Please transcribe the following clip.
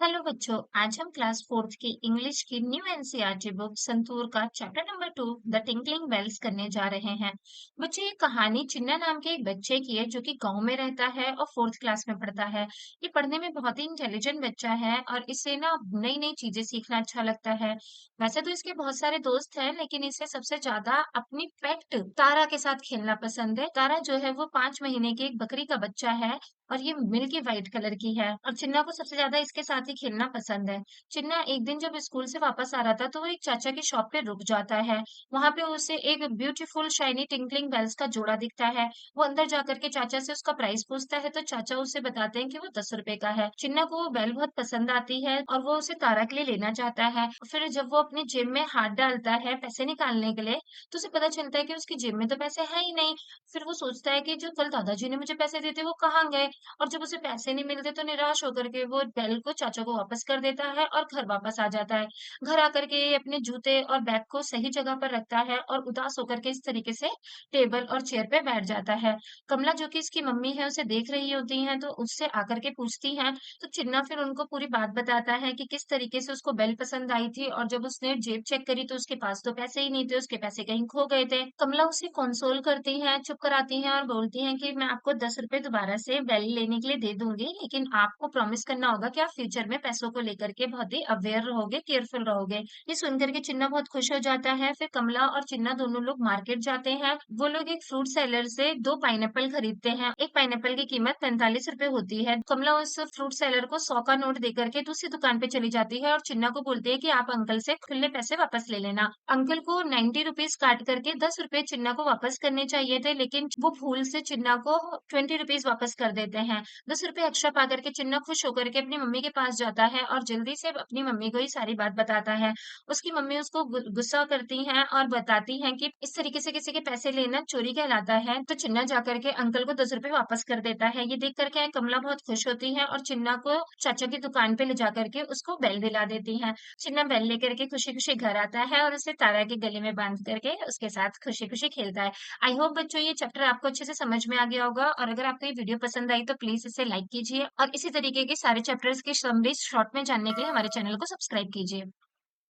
Hello बच्चों। आज हम क्लास फोर्थ की इंग्लिश की न्यू एनसीईआरटी बुक संतूर का chapter number 2 the tinkling bells करने जा रहे हैं। बच्चे, ये कहानी चिन्ना नाम के एक बच्चे की है जो कि गांव में रहता है और फोर्थ क्लास में पढ़ता है। ये पढ़ने में बहुत ही इंटेलिजेंट बच्चा है और इसे ना नई नई चीजें सीखना अच्छा लगता है। वैसे तो इसके बहुत सारे दोस्त हैं, लेकिन इसे सबसे ज्यादा अपनी पेट तारा के साथ खेलना पसंद है। तारा जो है वो 5 महीने की एक बकरी का बच्चा है और ये मिल्की व्हाइट कलर की है और चिन्ना को सबसे ज्यादा इसके साथ ही खेलना पसंद है। चिन्ना एक दिन जब स्कूल से वापस आ रहा था तो वो एक चाचा की शॉप पे रुक जाता है। वहां पे उसे एक ब्यूटीफुल शाइनी टिंकलिंग बेल्स का जोड़ा दिखता है। वो अंदर जाकर के चाचा से उसका प्राइस पूछता है तो चाचा उसे बताते हैं कि वो 10 रुपए का है। चिन्ना को वो बेल बहुत पसंद आती है और वो उसे तारा के लिए लेना चाहता है। फिर जब वो अपनी जेब में हाथ डालता है पैसे निकालने के लिए, तो उसे पता चलता है कि उसकी जेब में तो पैसे है ही नहीं। फिर वो सोचता है कि जो कल दादाजी ने मुझे पैसे दिए थे वो कहाँ गए। और जब उसे पैसे नहीं मिलते तो निराश होकर के वो बैल को चाचा को वापस कर देता है और घर वापस आ जाता है। घर आकर के ये अपने जूते और बैग को सही जगह पर रखता है और उदास होकर के इस तरीके से टेबल और चेयर पे बैठ जाता है। कमला जो कि इसकी मम्मी है उसे देख रही होती है तो उससे आकर के पूछती है। तो चिन्ना फिर उनको पूरी बात बताता है कि किस तरीके से उसको बेल पसंद आई थी और जब उसने जेब चेक करी तो उसके पास तो पैसे ही नहीं थे, उसके पैसे कहीं खो गए थे। कमला उसे कंसोल करती है, चुप कराती है और बोलती है कि मैं आपको 10 रुपए दोबारा से बेल लेने के लिए दे दूंगी, लेकिन आपको प्रॉमिस करना होगा कि आप फ्यूचर में पैसों को लेकर के बहुत ही अवेयर रहोगे, केयरफुल रहोगे। ये सुनकर के चिन्ना बहुत खुश हो जाता है। फिर कमला और चिन्ना दोनों लोग मार्केट जाते हैं। वो लोग एक फ्रूट सेलर से दो पाइनएप्पल खरीदते हैं। एक पाइनएप्पल की कीमत 45 रुपए होती है। कमला उस फ्रूट सेलर को 100 का नोट देकर के दूसरी दुकान पे चली जाती है और चिन्ना को बोलती है कि आप अंकल से खुले पैसे वापस ले लेना। अंकल को 90 रुपीज काट करके 10 रुपए चिन्ना को वापस करने चाहिए थे, लेकिन वो भूल से चिन्ना को 20 रुपीज वापस कर देते हैं। 10 रुपए एक्स्ट्रा पा करके चिन्ना खुश होकर के अपनी मम्मी के पास जाता है और जल्दी से अपनी मम्मी को ही सारी बात बताता है। उसकी मम्मी उसको गुस्सा करती हैं और बताती हैं कि इस तरीके से किसी के पैसे लेना चोरी कहलाता है। तो चिन्ना जाकर के अंकल को 10 रुपए वापस कर देता है। ये देख करके कमला बहुत खुश होती है और चिन्ना को चाचा की दुकान पे ले जाकर के उसको बेल दिला देती है। चिन्ना बेल लेकर के खुशी खुशी घर आता है और उसे तारा के गले में बांध करके उसके साथ खुशी खुशी खेलता है। आई होप बच्चों ये चैप्टर आपको अच्छे से समझ में आ गया होगा, और अगर आपको ये वीडियो पसंद आई तो प्लीज इसे लाइक कीजिए और इसी तरीके के सारे चैप्टर्स की समरी शॉर्ट में जानने के लिए हमारे चैनल को सब्सक्राइब कीजिए।